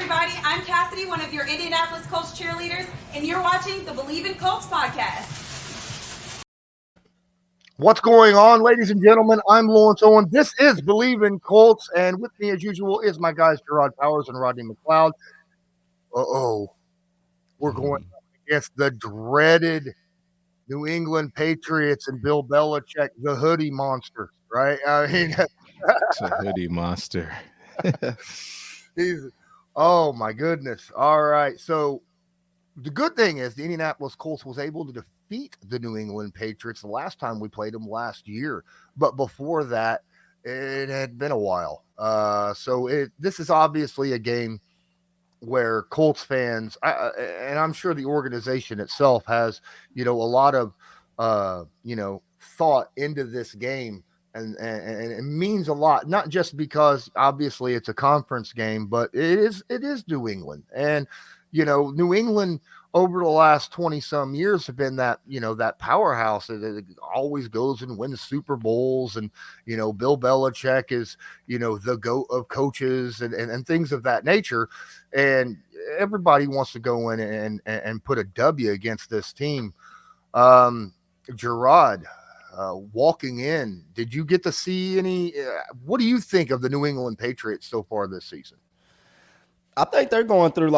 everybody. I'm Cassidy, one of your Indianapolis Colts cheerleaders, and you're watching the Believe in Colts podcast. What's going on, ladies and gentlemen? I'm Lawrence Owen. This is Believe in Colts, and with me, as usual, is my guys Jerraud Powers and Rodney McLeod. We're going up against the dreaded New England Patriots and Bill Belichick, the hoodie monster, right? I mean, it's a hoodie monster. Oh my goodness. All right. So the good thing is the Indianapolis Colts was able to defeat the New England Patriots the last time we played them last year. But before that, it had been a while. This is obviously a game where Colts fans, and I'm sure the organization itself has, a lot of, thought into this game. And it means a lot, not just because obviously it's a conference game, but it is New England. And, New England over the last 20 some years have been that, that powerhouse that always goes and wins Super Bowls. And, Bill Belichick is, the GOAT of coaches and things of that nature. And everybody wants to go in and put a W against this team. Jerraud, walking in, did you get to see any? What do you think of the New England Patriots so far this season? I think they're going through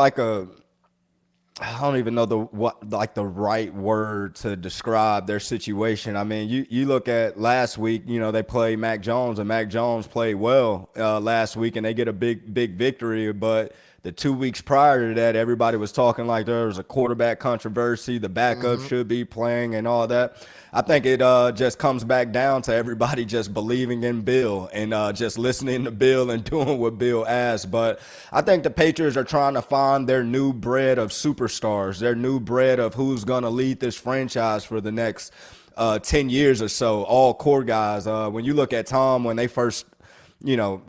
I don't even know the right word to describe their situation. I mean, you look at last week, they played Mac Jones, and Mac Jones played well last week, and they get a big victory. But the 2 weeks prior to that, everybody was talking like there was a quarterback controversy, the backup should be playing and all that. I think it just comes back down to everybody just believing in Bill and just listening to Bill and doing what Bill asks. But I think the Patriots are trying to find their new breed of superstars, their new breed of who's going to lead this franchise for the next 10 years or so, all core guys. When you look at Tom, when they first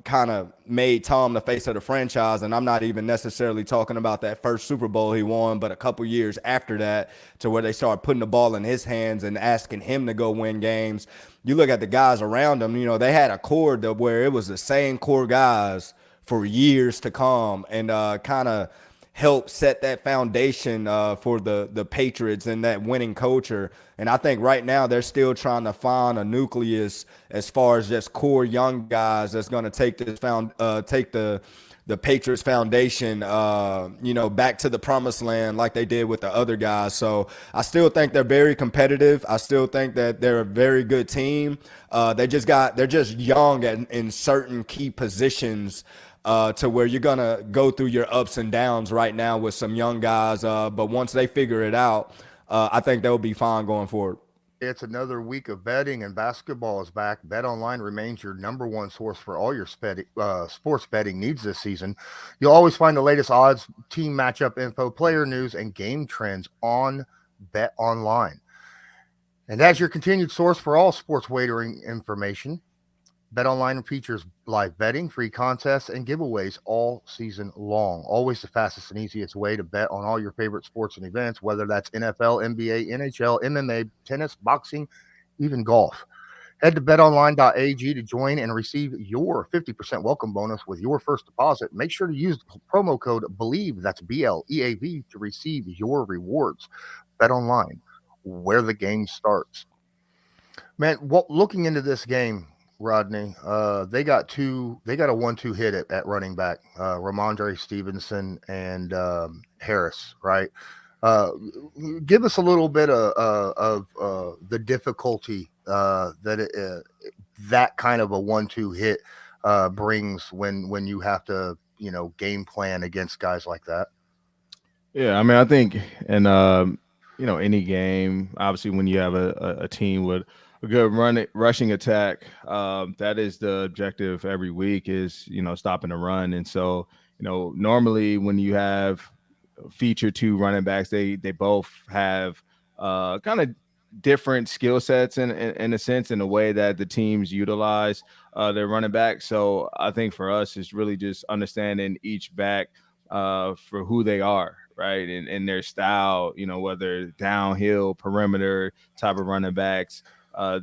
kind of made Tom the face of the franchise. And I'm not even necessarily talking about that first Super Bowl he won, but a couple years after that, to where they started putting the ball in his hands and asking him to go win games. You look at the guys around him, they had a core where it was the same core guys for years to come, and kind of help set that foundation for the Patriots and that winning culture. And I think right now they're still trying to find a nucleus as far as just core young guys that's going to take the Patriots foundation, back to the promised land like they did with the other guys. So I still think they're very competitive. I still think that they're a very good team. They're just young in certain key positions, to where you're going to go through your ups and downs right now with some young guys. But once they figure it out, I think they'll be fine going forward. It's another week of betting, and basketball is back. BetOnline remains your number one source for all your sports betting needs this season. You'll always find the latest odds, team matchup info, player news, and game trends on BetOnline. And as your continued source for all sports wagering information, BetOnline features live betting, free contests, and giveaways all season long. Always the fastest and easiest way to bet on all your favorite sports and events, whether that's NFL, NBA, NHL, MMA, tennis, boxing, even golf. Head to betonline.ag to join and receive your 50% welcome bonus with your first deposit. Make sure to use the promo code BELIEVE, that's BLEAV, to receive your rewards. BetOnline, where the game starts. Man, looking into this game, Rodney, they got a 1-2 hit at running back, Ramondre Stevenson and Harris, right? Give us a little bit of the difficulty that kind of a 1-2 hit brings when you have to game plan against guys like that. Yeah, I mean, I think in any game, obviously when you have a team with a good rushing attack, that is the objective every week, is stopping the run. And so normally when you have feature two running backs, they both have kind of different skill sets in a sense, in the way that the teams utilize their running back. So I think for us, it's really just understanding each back for who they are, right, and their style, whether downhill, perimeter type of running backs.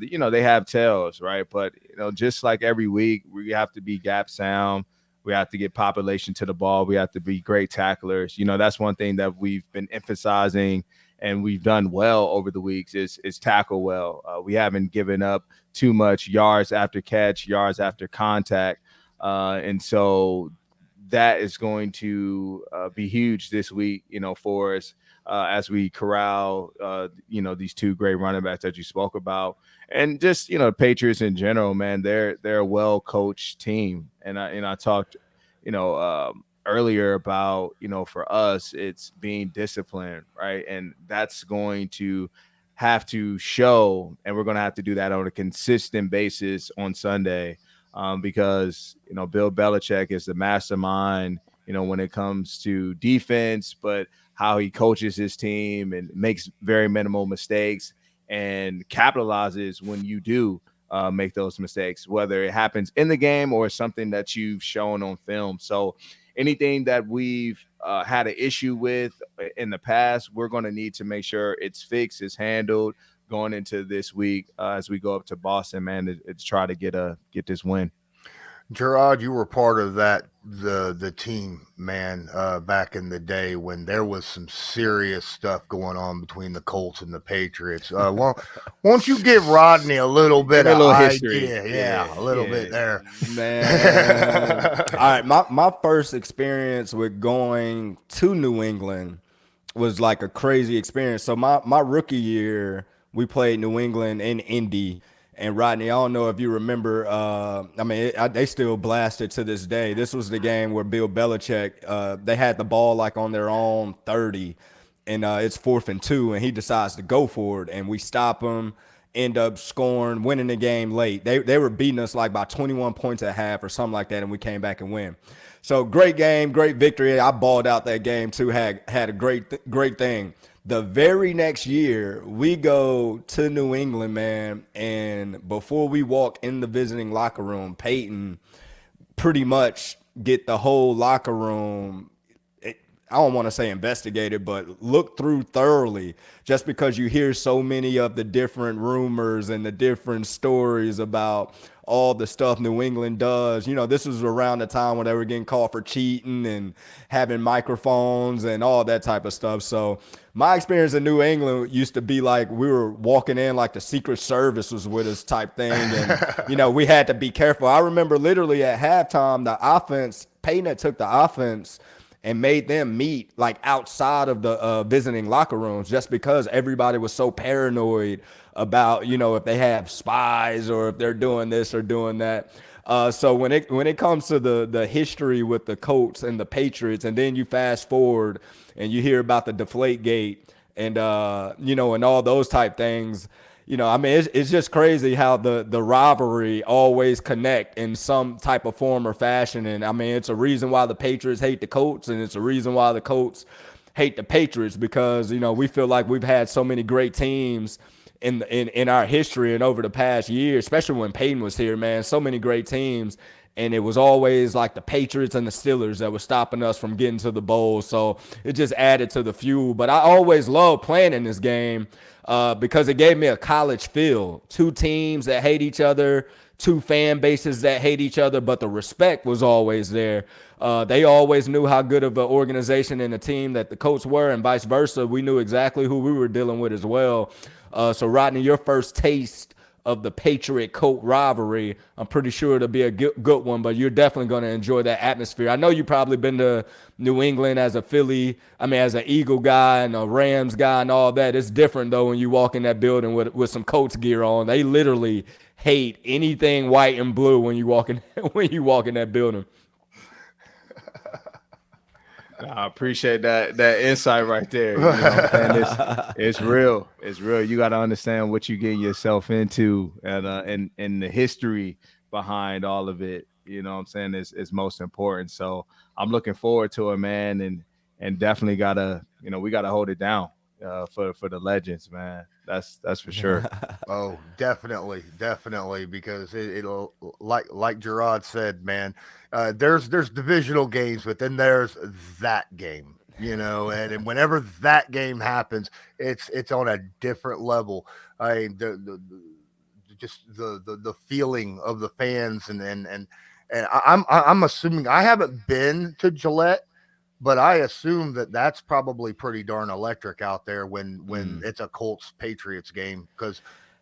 They have tails, right? But just like every week, we have to be gap sound. We have to get population to the ball. We have to be great tacklers. That's one thing that we've been emphasizing and we've done well over the weeks is tackle well. We haven't given up too much yards after catch, yards after contact. And so that is going to be huge this week, for us as we corral, these two great running backs that you spoke about. And just, Patriots in general, man, they're a well-coached team. And I talked, earlier about, for us, it's being disciplined, right? And that's going to have to show, and we're going to have to do that on a consistent basis on Sunday. Because, Bill Belichick is the mastermind, when it comes to defense, but how he coaches his team and makes very minimal mistakes and capitalizes when you do make those mistakes, whether it happens in the game or something that you've shown on film. So anything that we've had an issue with in the past, we're going to need to make sure it's fixed, it's handled, going into this week as we go up to Boston, man, to try to get this win. Jerraud, you were part of the team, man, back in the day when there was some serious stuff going on between the Colts and the Patriots. Won't you give Rodney a little bit of history? Yeah, a little bit there, man. All right, my first experience with going to New England was like a crazy experience. So my rookie year, we played New England in Indy. And Rodney, I don't know if you remember, they still blast it to this day. This was the game where Bill Belichick, they had the ball like on their own 30, and it's 4th and 2, and he decides to go for it, and we stop him, end up scoring, winning the game late. They were beating us like by 21 points at half or something like that, and we came back and win. So great game, great victory. I balled out that game too, had a great thing. The very next year, we go to New England, man, and before we walk in the visiting locker room, Peyton pretty much get the whole locker room, I don't want to say investigated, but looked through thoroughly, just because you hear so many of the different rumors and the different stories about all the stuff New England does. This was around the time when they were getting caught for cheating and having microphones and all that type of stuff. So my experience in New England used to be like we were walking in like the Secret Service was with us type thing. And, we had to be careful. I remember literally at halftime, the offense, Peyton had took the offense and made them meet like outside of the visiting locker rooms, just because everybody was so paranoid about, if they have spies or if they're doing this or doing that. So when it comes to the history with the Colts and the Patriots, and then you fast forward and you hear about the Deflategate and, and all those type things, it's just crazy how the rivalry always connect in some type of form or fashion. And it's a reason why the Patriots hate the Colts, and it's a reason why the Colts hate the Patriots, because, we feel like we've had so many great teams in our history and over the past year, especially when Peyton was here, man, so many great teams. And it was always like the Patriots and the Steelers that were stopping us from getting to the bowl. So it just added to the fuel. But I always loved playing in this game because it gave me a college feel. Two teams that hate each other, two fan bases that hate each other, but the respect was always there. They always knew how good of an organization and a team that the Colts were, and vice versa. We knew exactly who we were dealing with as well. So, Rodney, your first taste of the Patriot-Colt rivalry, I'm pretty sure it'll be a good one, but you're definitely going to enjoy that atmosphere. I know you've probably been to New England as as an Eagle guy and a Rams guy and all that. It's different, though, when you walk in that building with some Colts gear on. They literally hate anything white and blue when you walk in that building. I appreciate that insight right there. It's real. It's real. You got to understand what you get yourself into, and the history behind all of it. You know what I'm saying, is most important. So I'm looking forward to it, man, and definitely we gotta hold it down for the legends, man. That's for sure. Oh, definitely, because it'll like Jerraud said, man. There's divisional games, but then there's that game, and whenever that game happens, it's on a different level. I mean, the feeling of the fans and And I'm assuming, I haven't been to Gillette, but I assume that that's probably pretty darn electric out there when it's a Colts Patriots game. Because,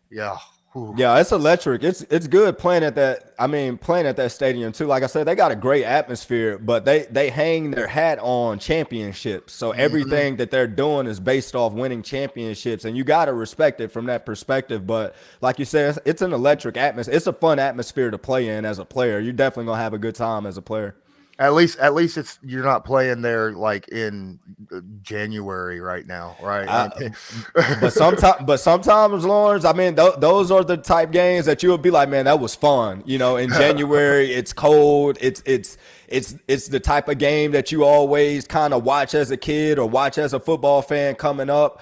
yeah, whew. Yeah, it's electric. It's good playing at that. I mean, playing at that stadium too. Like I said, they got a great atmosphere, but they hang their hat on championships. So everything that they're doing is based off winning championships, and you got to respect it from that perspective. But like you said, it's an electric atmosphere. It's a fun atmosphere to play in as a player. You're definitely gonna have a good time as a player. At least it's you're not playing there like in January right now, right? But sometimes, Lawrence, I mean, those are the type games that you would be like, man, that was fun. You know, in January, it's cold. It's the type of game that you always kind of watch as a kid or watch as a football fan coming up.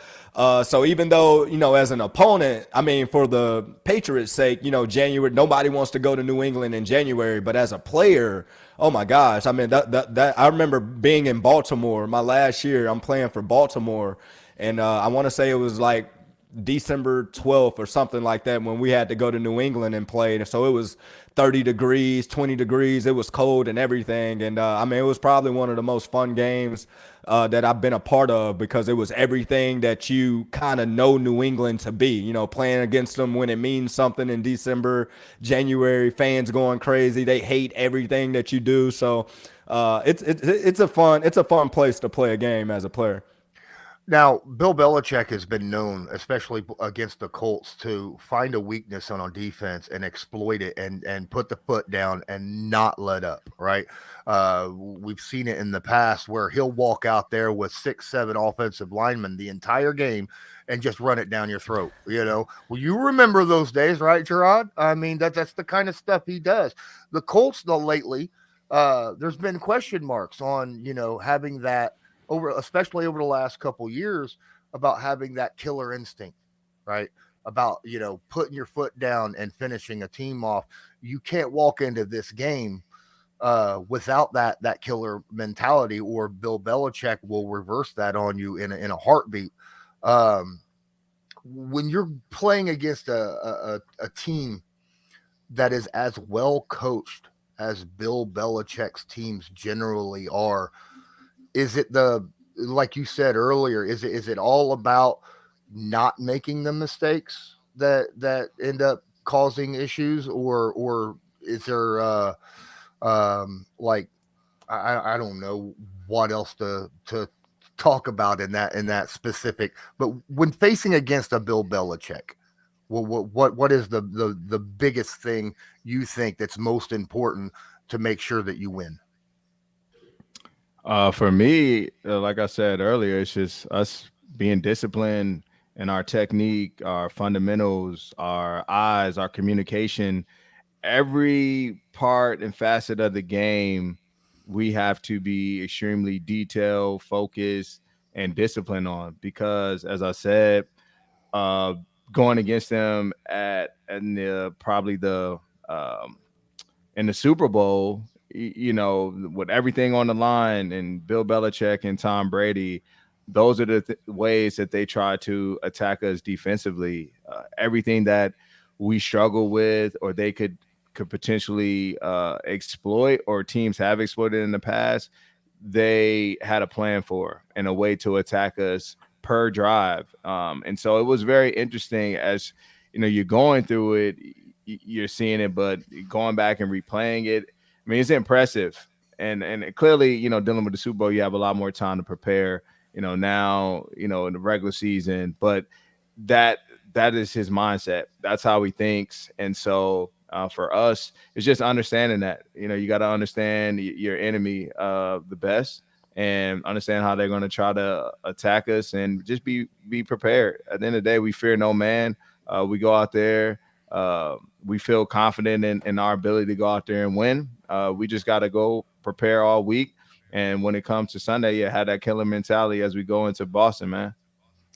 So even though, you know, as an opponent, I mean, for the Patriots' sake, you know, January, nobody wants to go to New England in January, but as a player, oh my gosh, I mean, that I remember being in Baltimore my last year. I'm playing for Baltimore, and I want to say it was like December 12th or something like that when we had to go to New England and play. And so it was 30 degrees, 20 degrees. It was cold and everything. And I mean, it was probably one of the most fun games that I've been a part of, because it was everything that you kind of know New England to be, you know, playing against them when it means something in December, January, fans going crazy. They hate everything that you do. So it's a fun place to play a game as a player. Now, Bill Belichick has been known, especially against the Colts, to find a weakness on defense and exploit it and put the foot down and not let up, right? We've seen it in the past where he'll walk out there with 6-7 offensive linemen the entire game and just run it down your throat, you know? Well, you remember those days, right, Jerraud? I mean, that's the kind of stuff he does. The Colts, though, lately, there's been question marks on, you know, having that, especially over the last couple years, about having that killer instinct, right? About, you know, putting your foot down and finishing a team off. You can't walk into this game without that killer mentality, or Bill Belichick will reverse that on you in a heartbeat. When you're playing against a team that is as well coached as Bill Belichick's teams generally are, is it like you said earlier, is it all about not making the mistakes that end up causing issues, or is there like I don't know what else to talk about in that specific, but when facing against a Bill Belichick, what is the biggest thing you think that's most important to make sure that you win? For me, like I said earlier, it's just us being disciplined in our technique, our fundamentals, our eyes, our communication, every part and facet of the game. We have to be extremely detailed, focused, and disciplined on, because, as I said, uh, going against them in the probably the in the Super Bowl, you know, with everything on the line, and Bill Belichick and Tom Brady, those are the ways that they try to attack us defensively. Everything that we struggle with, or they could potentially exploit, or teams have exploited in the past, they had a plan for and a way to attack us per drive. And so it was very interesting, as you know, you're going through it, you're seeing it, but going back and replaying it, I mean, it's impressive. And clearly, you know, dealing with the Super Bowl, you have a lot more time to prepare, you know, now, you know, in the regular season, but that is his mindset. That's how he thinks. And so for us, it's just understanding that, you know, you got to understand your enemy the best, and understand how they're going to try to attack us, and just be prepared. At the end of the day, we fear no man. We go out there. We feel confident in our ability to go out there and win. We just got to go prepare all week. And when it comes to Sunday, you have that killer mentality as we go into Boston, man.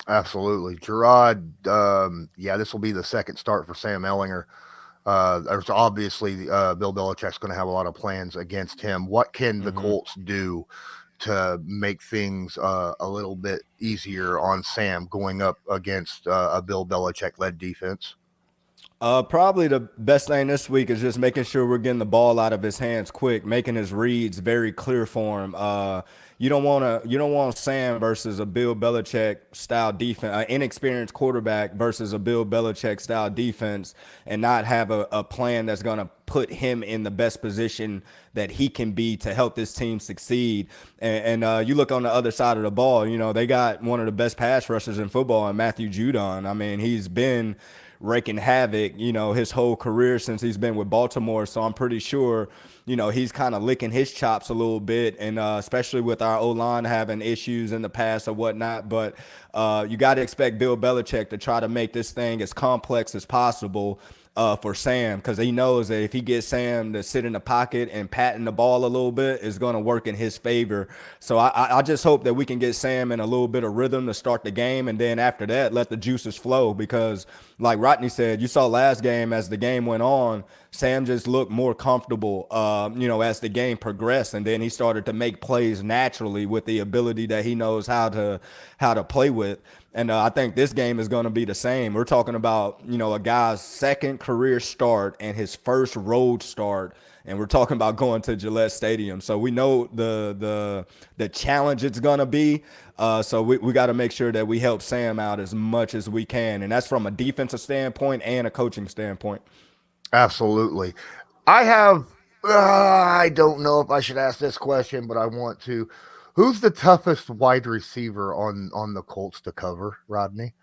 Absolutely. Jerraud, yeah, this will be the second start for Sam Ehlinger. There's obviously Bill Belichick's going to have a lot of plans against him. What can the Colts do to make things a little bit easier on Sam going up against a Bill Belichick-led defense? Probably the best thing this week is just making sure we're getting the ball out of his hands quick, making his reads very clear for him. You don't want Sam versus a Bill Belichick style defense, an inexperienced quarterback versus a Bill Belichick style defense, and not have a plan that's going to put him in the best position that he can be to help this team succeed. And you look on the other side of the ball, they got one of the best pass rushers in football, in Matthew Judon. I mean, he's been wreaking havoc, his whole career since he's been with Baltimore. So I'm pretty sure, he's kind of licking his chops a little bit, and especially with our O-line having issues in the past or whatnot. But you got to expect Bill Belichick to try to make this thing as complex as possible for Sam, because he knows that if he gets Sam to sit in the pocket and patting the ball a little bit, it's going to work in his favor. So I just hope that we can get Sam in a little bit of rhythm to start the game, and then after that, let the juices flow, because like Rodney said, you saw last game as the game went on, Sam just looked more comfortable, as the game progressed, and then he started to make plays naturally with the ability that he knows how to play with. And I think this game is going to be the same. We're talking about, a guy's second career start and his first road start, and we're talking about going to Gillette Stadium. So we know the challenge it's going to be. So we got to make sure that we help Sam out as much as we can, and that's from a defensive standpoint and a coaching standpoint. Absolutely. I don't know if I should ask this question, but I want to. Who's the toughest wide receiver on the Colts to cover, Rodney?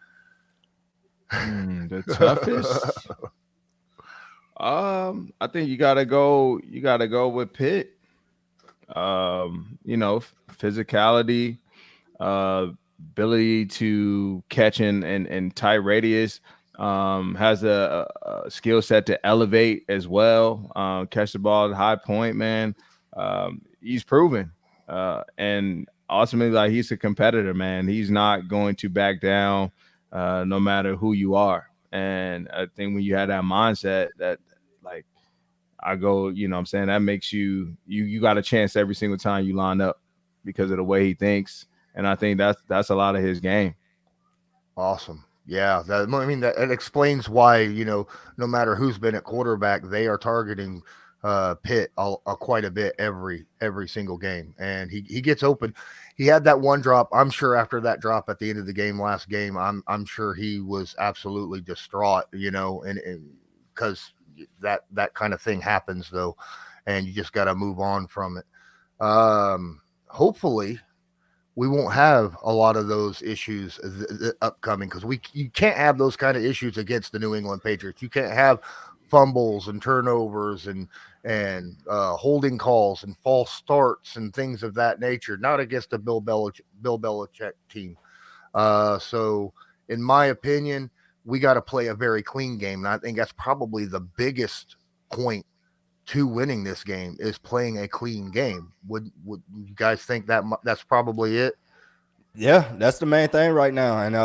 The toughest? I think you gotta go with Pitt. Physicality, ability to catch in tight radius, has a skill set to elevate as well, catch the ball at high point, man. He's proven. And ultimately, like, he's a competitor, man. He's not going to back down, no matter who you are. And I think when you have that mindset that, like, I go, what I'm saying, that makes you got a chance every single time you line up because of the way he thinks. And I think that's a lot of his game. Awesome. Yeah. That it explains why, no matter who's been at quarterback, they are targeting Pitt quite a bit every single game, and he gets open. He had that one drop. I'm sure after that drop at the end of the last game, I'm sure he was absolutely distraught, and because that kind of thing happens though, and you just got to move on from it. Hopefully we won't have a lot of those issues upcoming, because you can't have those kind of issues against the New England Patriots. You can't have fumbles and turnovers and holding calls and false starts and things of that nature, not against the Bill Belichick team. So in my opinion, we got to play a very clean game. And I think that's probably the biggest point to winning this game, is playing a clean game. Would you guys think that's probably it? Yeah, that's the main thing right now. And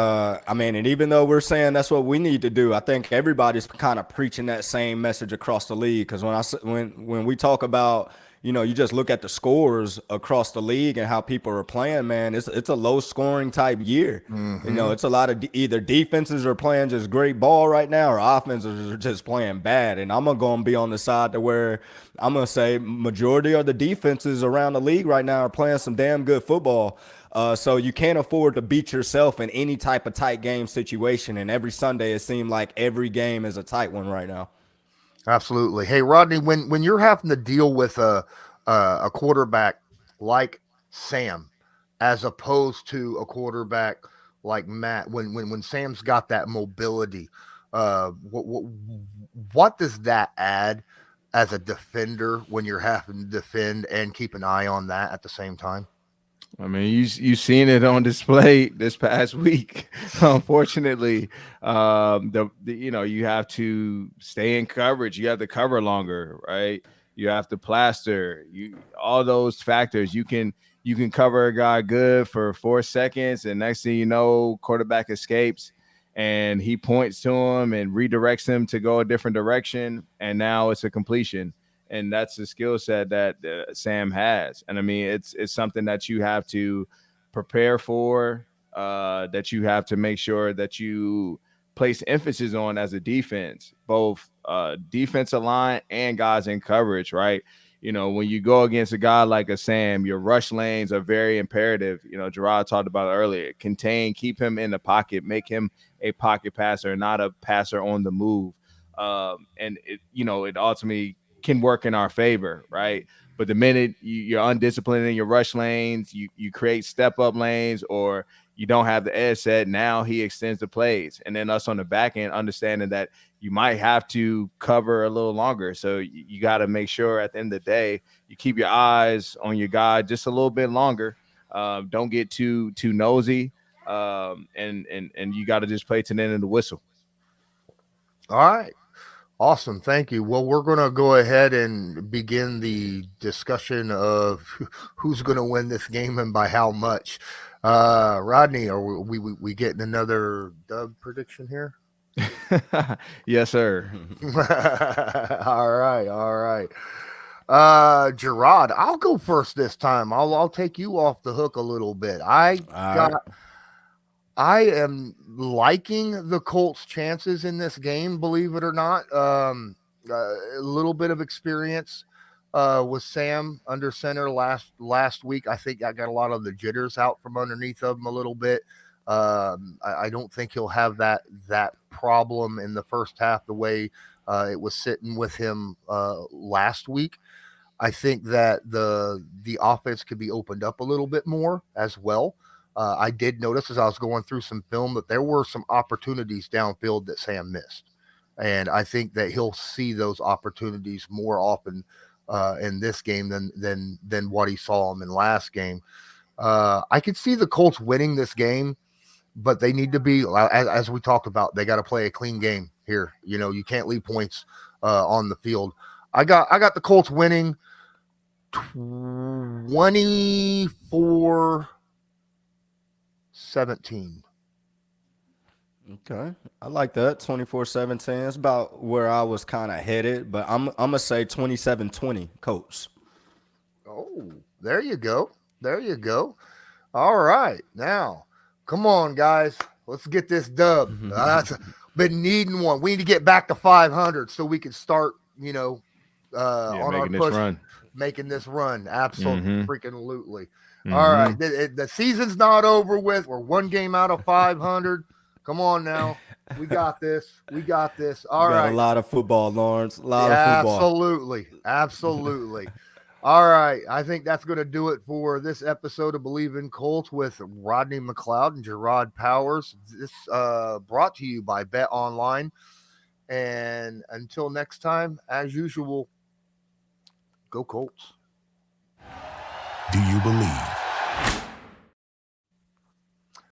and even though we're saying that's what we need to do, I think everybody's kind of preaching that same message across the league. Because when we talk about, you just look at the scores across the league and how people are playing, man, it's a low scoring type year. Mm-hmm. It's a lot of either defenses are playing just great ball right now, or offenses are just playing bad. And I'm gonna be on the side to where I'm gonna say majority of the defenses around the league right now are playing some damn good football. So you can't afford to beat yourself in any type of tight game situation. And every Sunday, it seemed like every game is a tight one right now. Absolutely. Hey, Rodney, when you're having to deal with a quarterback like Sam, as opposed to a quarterback like Matt, when Sam's got that mobility, what does that add as a defender when you're having to defend and keep an eye on that at the same time? I mean, you seen it on display this past week. Unfortunately, you have to stay in coverage. You have to cover longer, right? You have to plaster. All those factors. You can cover a guy good for 4 seconds, and next thing you know, quarterback escapes, and he points to him and redirects him to go a different direction, and now it's a completion. And that's the skill set that Sam has. And I mean, it's something that you have to prepare for, that you have to make sure that you place emphasis on as a defense, both defensive line and guys in coverage, right? You know, when you go against a guy like a Sam, your rush lanes are very imperative. You know, Jerraud talked about it earlier. Contain, keep him in the pocket, make him a pocket passer, not a passer on the move. And it ultimately can work in our favor, right? But the minute you're undisciplined in your rush lanes, you create step up lanes, or you don't have the edge set, now he extends the plays. And then us on the back end, understanding that you might have to cover a little longer. So you got to make sure at the end of the day, you keep your eyes on your guy just a little bit longer. Don't get too nosy. And you got to just play to the end of the whistle. All right. Awesome. Thank you. Well, we're going to go ahead and begin the discussion of who's going to win this game and by how much. Rodney, are we getting another dub prediction here? Yes, sir. All right. Jerraud, I'll go first this time. I'll take you off the hook a little bit. I am liking the Colts' chances in this game, believe it or not. A little bit of experience with Sam under center last week. I think I got a lot of the jitters out from underneath of him a little bit. I don't think he'll have that problem in the first half the way it was sitting with him last week. I think that the offense could be opened up a little bit more as well. I did notice as I was going through some film that there were some opportunities downfield that Sam missed. And I think that he'll see those opportunities more often in this game than what he saw him in last game. I could see the Colts winning this game, but they need to be, as we talked about, they got to play a clean game here. You know, you can't leave points on the field. I got the Colts winning 24-17. Okay. I like that. 24-17. It's about where I was kind of headed, but I'm going to say 27-20 Colts. Oh, there you go. All right. Now, come on, guys. Let's get this dub. Been needing one. We need to get back to 500 so we can start, on our push, making this run. Absolutely. Freaking lootly. All right. The season's not over with. We're one game out of 500. Come on now. We got this. All right. A lot of football, Lawrence. A lot of football. Absolutely. All right. I think that's going to do it for this episode of Believe in Colts with Rodney McLeod and Jerraud Powers. This brought to you by Bet Online. And until next time, as usual, go Colts. Do you believe?